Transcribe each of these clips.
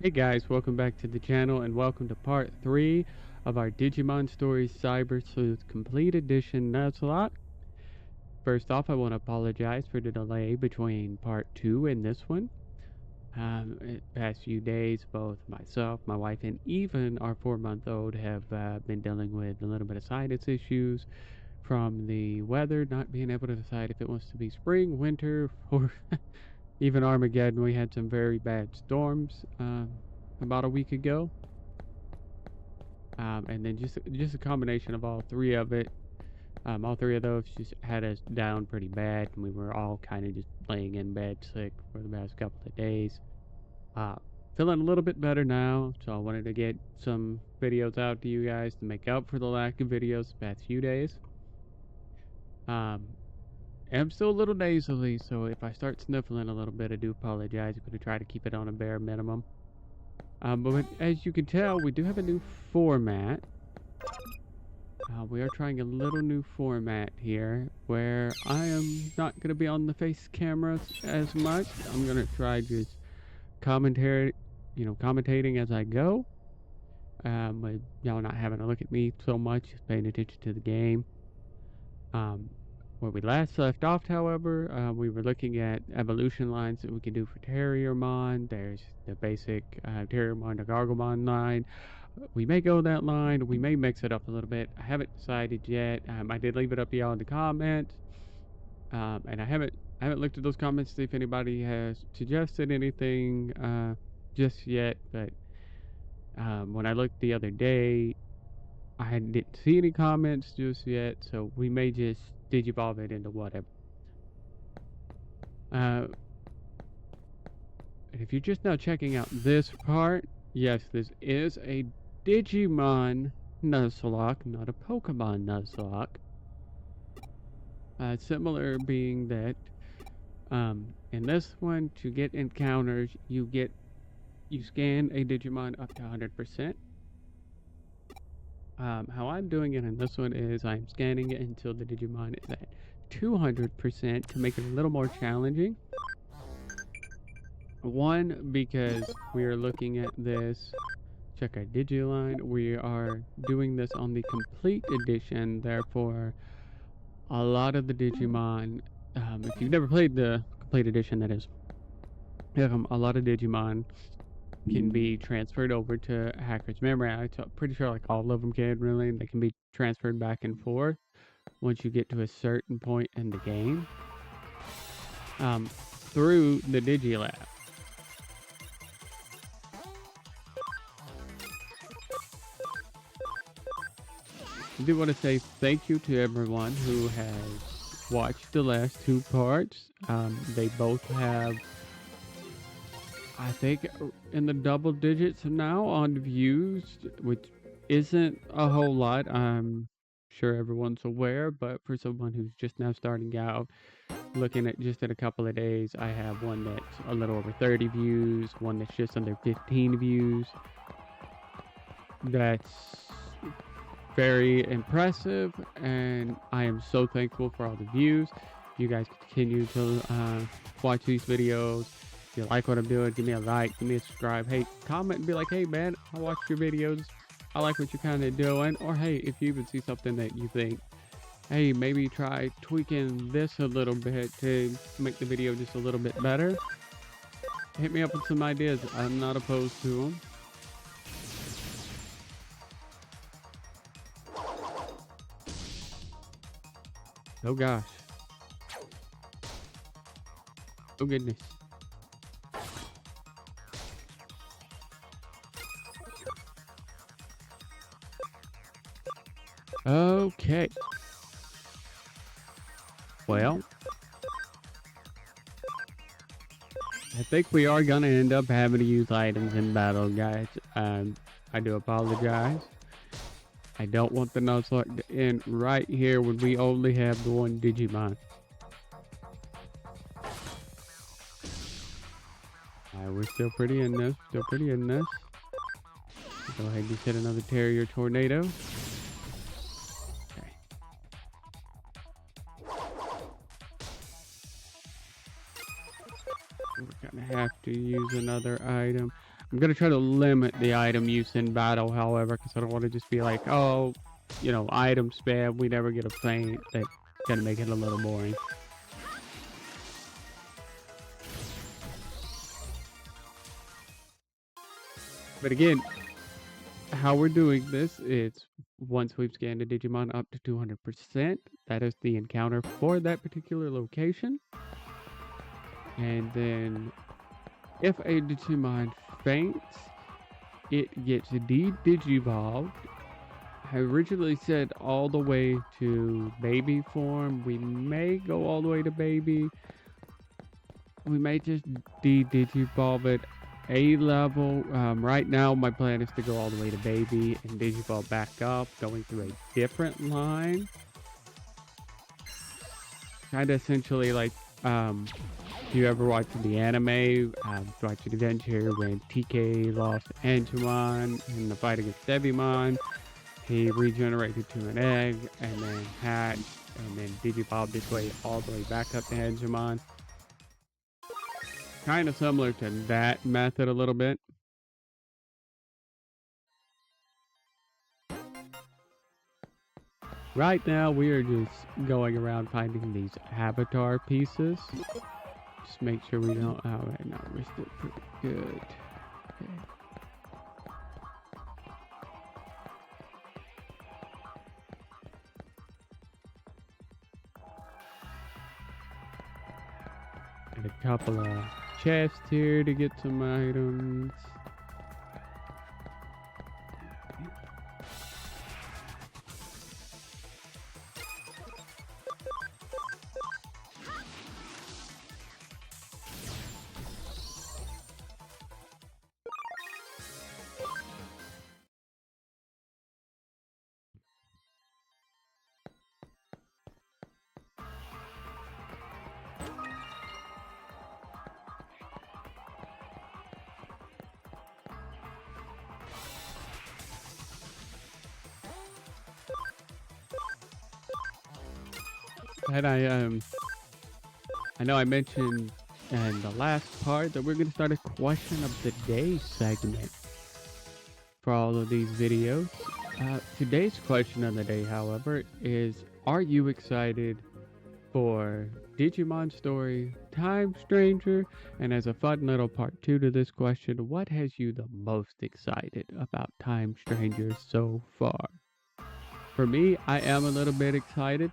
Hey guys, welcome back to the channel and welcome to part 3 of our Digimon Stories Cyber Sleuth Complete Edition Nuzlocke. First off, I want to apologize for the delay between part 2 and this one. The past few days, both myself, my wife, and even our 4-month-old have been dealing with a little bit of sinus issues from the weather, not being able to decide if it wants to be spring, winter, or even Armageddon. We had some very bad storms about a week ago. And then just a combination of all three of it. All three of those just had us down pretty bad, and we were all kind of just laying in bed sick for the past couple of days. Feeling a little bit better now, so I wanted to get some videos out to you guys to make up for the lack of videos the past few days. And I'm still a little nasally, so if I start sniffling a little bit, I do apologize. I'm going to try to keep it on a bare minimum. But as you can tell, we do have a new format. We are trying a little new format here where I am not going to be on the face cameras as much. I'm going to try just commentating as I go. With y'all not having to look at me so much, just paying attention to the game. Where we last left off, however, we were looking at evolution lines that we can do for Terriermon. There's the basic Terriermon to Garglemon line. We may go that line, we may mix it up a little bit. I haven't decided yet. I did leave it up to y'all in the comments. And I haven't looked at those comments to see if anybody has suggested anything just yet, but when I looked the other day, I didn't see any comments just yet, so we may just digivolve it into whatever. And if you're just now checking out this part, yes, this is a Digimon Nuzlocke, not a Pokemon Nuzlocke. Similar being that in this one, to get encounters, you scan a Digimon up to 100%. How I'm doing it in this one is I'm scanning it until the Digimon is at 200% to make it a little more challenging. One, because we are looking at this, check our Digiline, we are doing this on the complete edition, therefore a lot of the Digimon, if you've never played the complete edition, that is, a lot of Digimon can be transferred over to Hacker's Memory. I'm pretty sure like all of them can, really. They can be transferred back and forth once you get to a certain point in the game through the Digilab. I do want to say thank you to everyone who has watched the last two parts. They both have, I think, in the double digits now on views, which isn't a whole lot. I'm sure everyone's aware, but for someone who's just now starting out, looking at just in a couple of days, I have one that's a little over 30 views, one that's just under 15 views. That's very impressive, and I am so thankful for all the views. You guys continue to watch these videos. If you like what I'm doing, give me a like, give me a subscribe. Hey, comment and be like, hey man, I watched your videos, I like what you're kind of doing. Or hey, if you even see something that you think, hey, maybe try tweaking this a little bit to make the video just a little bit better, hit me up with some ideas. I'm not opposed to them. Oh gosh. Oh goodness. Okay. Well, I think we are gonna end up having to use items in battle, guys. I do apologize. I don't want the Nuzlocke to end right here when we only have the one Digimon. We're still pretty in this. Go ahead and just hit another Terrier Tornado. Okay. We're gonna have to use another item. I'm gonna try to limit the item use in battle, however, because I don't want to just be like, oh, you know, item spam, we never get a feint. That's gonna make it a little boring. But again, how we're doing this is once we've scanned a Digimon up to 200%, that is the encounter for that particular location. And then if a Digimon faints, it gets de-digivolved. I originally said all the way to baby form. We may go all the way to baby. We may just de-digivolve it a level. Right now, my plan is to go all the way to baby and digivolve back up, going through a different line. Kind of essentially like, if you ever watched the anime, watched Adventure when TK lost Angemon in the fight against Devimon. He regenerated to an egg and then hatched and then digivolved his way all the way back up to Angemon. Kind of similar to that method a little bit. Right now, we are just going around finding these avatar pieces. Just make sure we don't. Oh, right now we're still pretty good. Okay. And a couple of chests here to get some items. And I know I mentioned in the last part that we're going to start a question of the day segment for all of these videos. Today's question of the day, however, is: are you excited for Digimon Story, Time Stranger? And as a fun little part 2 to this question, what has you the most excited about Time Stranger so far? For me, I am a little bit excited.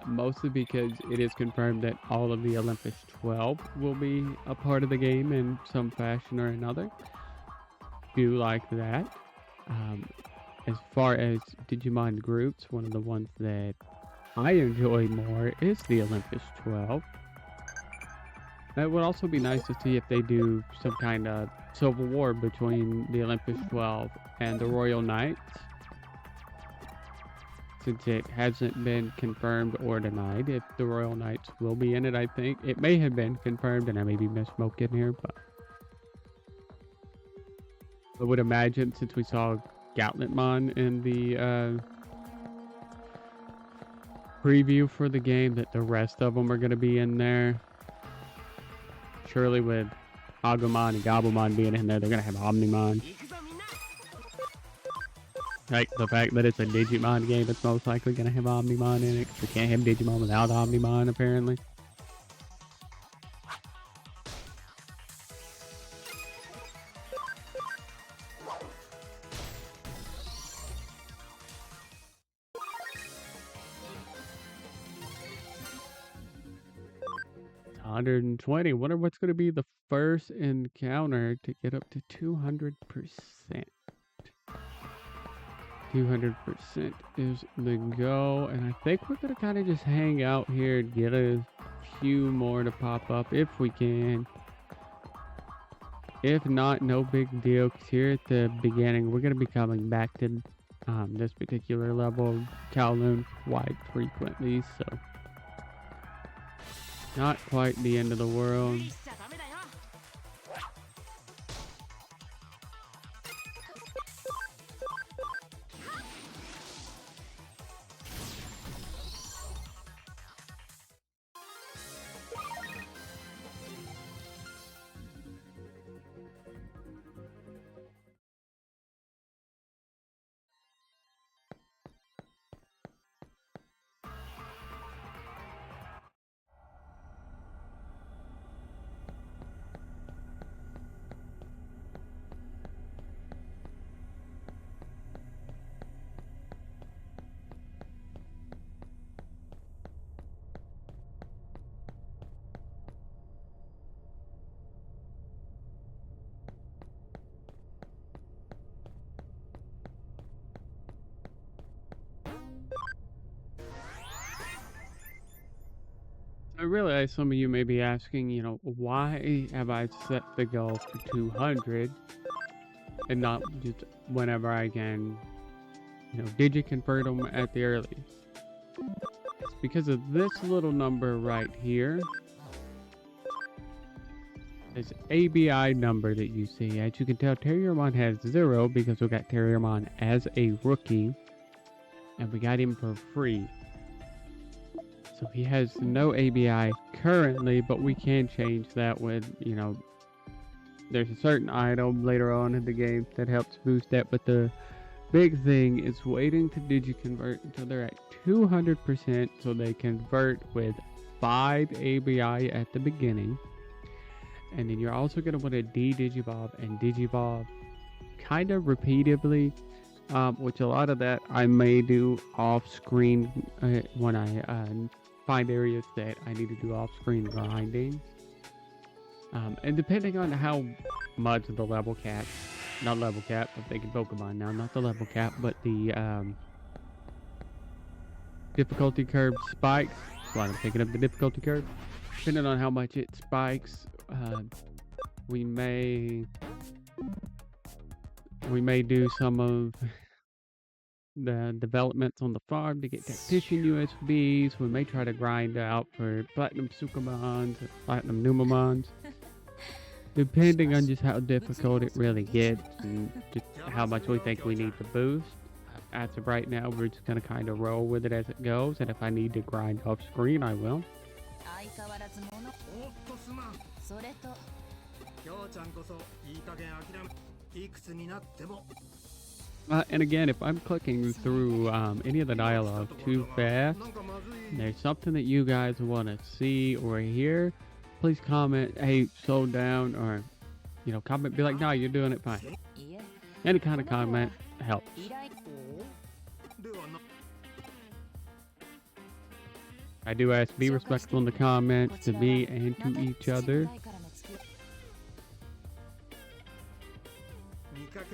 Mostly because it is confirmed that all of the Olympus 12 will be a part of the game in some fashion or another. Do like that. As far as Digimon groups, one of the ones that I enjoy more is the Olympus 12. That would also be nice to see if they do some kind of civil war between the Olympus 12 and the Royal Knights. Since it hasn't been confirmed or denied if the Royal Knights will be in it, I think. It may have been confirmed, and I may be misspoken here, but I would imagine, since we saw Gauntletmon in the preview for the game, that the rest of them are going to be in there. Surely with Agumon and Gabumon being in there, they're going to have Omnimon. Like, the fact that it's a Digimon game, it's most likely going to have Omnimon in it, because we can't have Digimon without Omnimon, apparently. It's 120. Wonder what's going to be the first encounter to get up to 200%. 200% is the go, and I think we're gonna kind of just hang out here and get a few more to pop up if we can. If not, no big deal, because here at the beginning we're gonna be coming back to this particular level of Kowloon quite frequently, so not quite the end of the world. I realize some of you may be asking, why have I set the goal for 200 and not just whenever I can, digi-convert them at the earliest? It's because of this little number right here. This ABI number that you see. As you can tell, Terriermon has 0 because we got Terriermon as a rookie. And we got him for free. So he has no ABI currently, but we can change that with, there's a certain item later on in the game that helps boost that. But the big thing is waiting to digi-convert until they're at 200% so they convert with 5 ABI at the beginning. And then you're also going to want to de-digivolve and digivolve kind of repeatedly, which a lot of that I may do off screen when I find areas that I need to do off screen grinding. And depending on how much the level cap, not level cap, I'm thinking Pokemon now, not the level cap, but the difficulty curve spikes. That's why I'm thinking of the difficulty curve. Depending on how much it spikes, we may do some of the developments on the farm to get tactician USBs. We may try to grind out for platinum Sukamons, platinum Numamons, depending on just how difficult it really gets and just how much we think we need to boost. As of right now, we're just going to kind of roll with it as it goes, and if I need to grind off screen, I will. And again, if I'm clicking through any of the dialogue too fast, and there's something that you guys want to see or hear, please comment, hey, slow down, or, comment, be like, no, you're doing it fine. Any kind of comment helps. I do ask, be respectful in the comments to me and to each other. I'm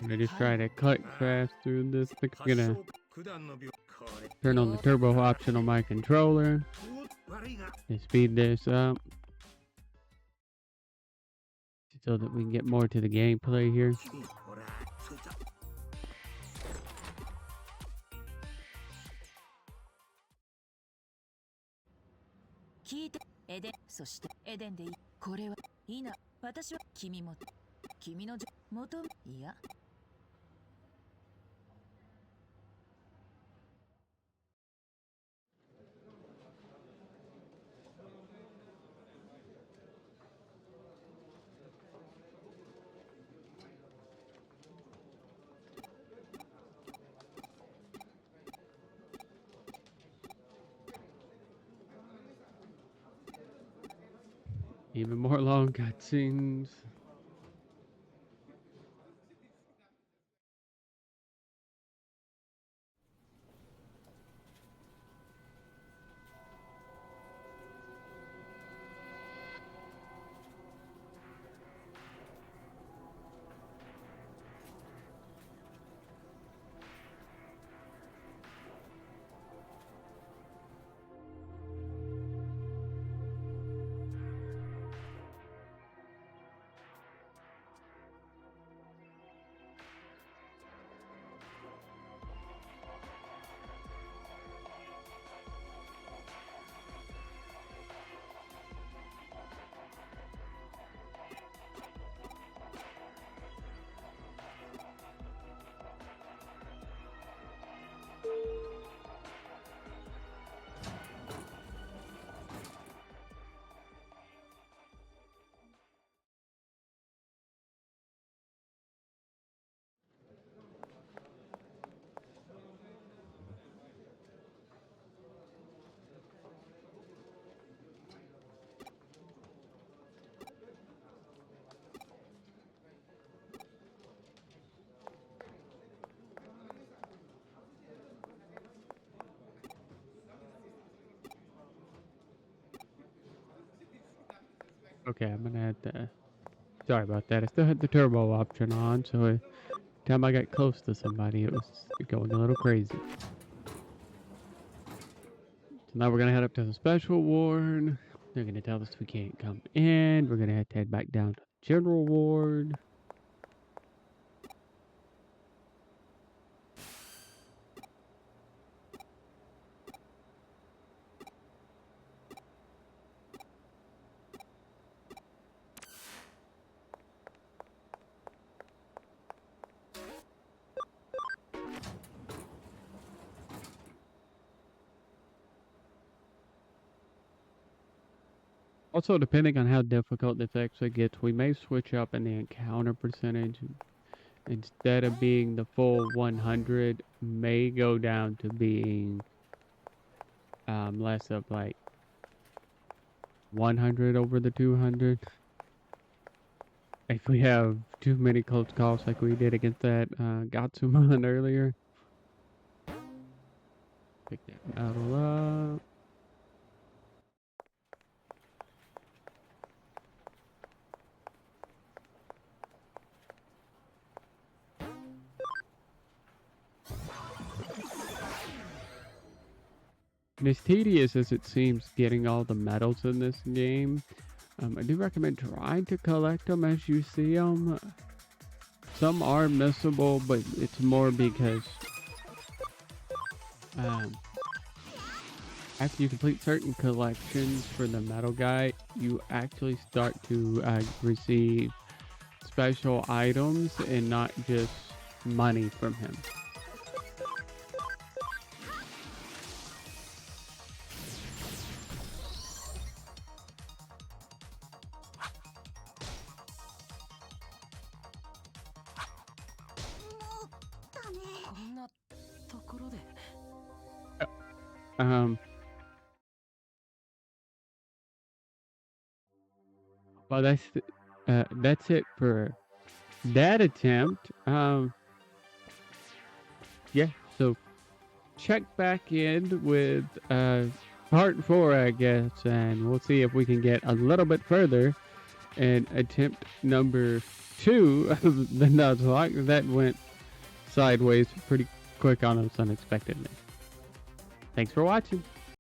gonna just try to cut fast through this. I'm gonna turn on the turbo option on my controller and speed this up so that we can get more to the gameplay here. Even more long cutscenes. Okay, I'm gonna have to. Sorry about that. I still had the turbo option on, so every time I got close to somebody, it was going a little crazy. So now we're gonna head up to the special ward. They're gonna tell us we can't come in. We're gonna have to head back down to the general ward. Also, depending on how difficult this actually gets, we may switch up in the encounter percentage. Instead of being the full 100, may go down to being less of like 100 over the 200. If we have too many close calls like we did against that Gatsumon earlier. Pick that battle up. And as tedious as it seems getting all the medals in this game, I do recommend trying to collect them as you see them. Some are missable, but it's more because after you complete certain collections for the medal guy, you actually start to receive special items and not just money from him. Well, that's it for that attempt. Yeah, so check back in with part 4, I guess, and we'll see if we can get a little bit further and attempt number 2 of the Nuzlocke. That went sideways pretty quick on us unexpectedly. Thanks for watching.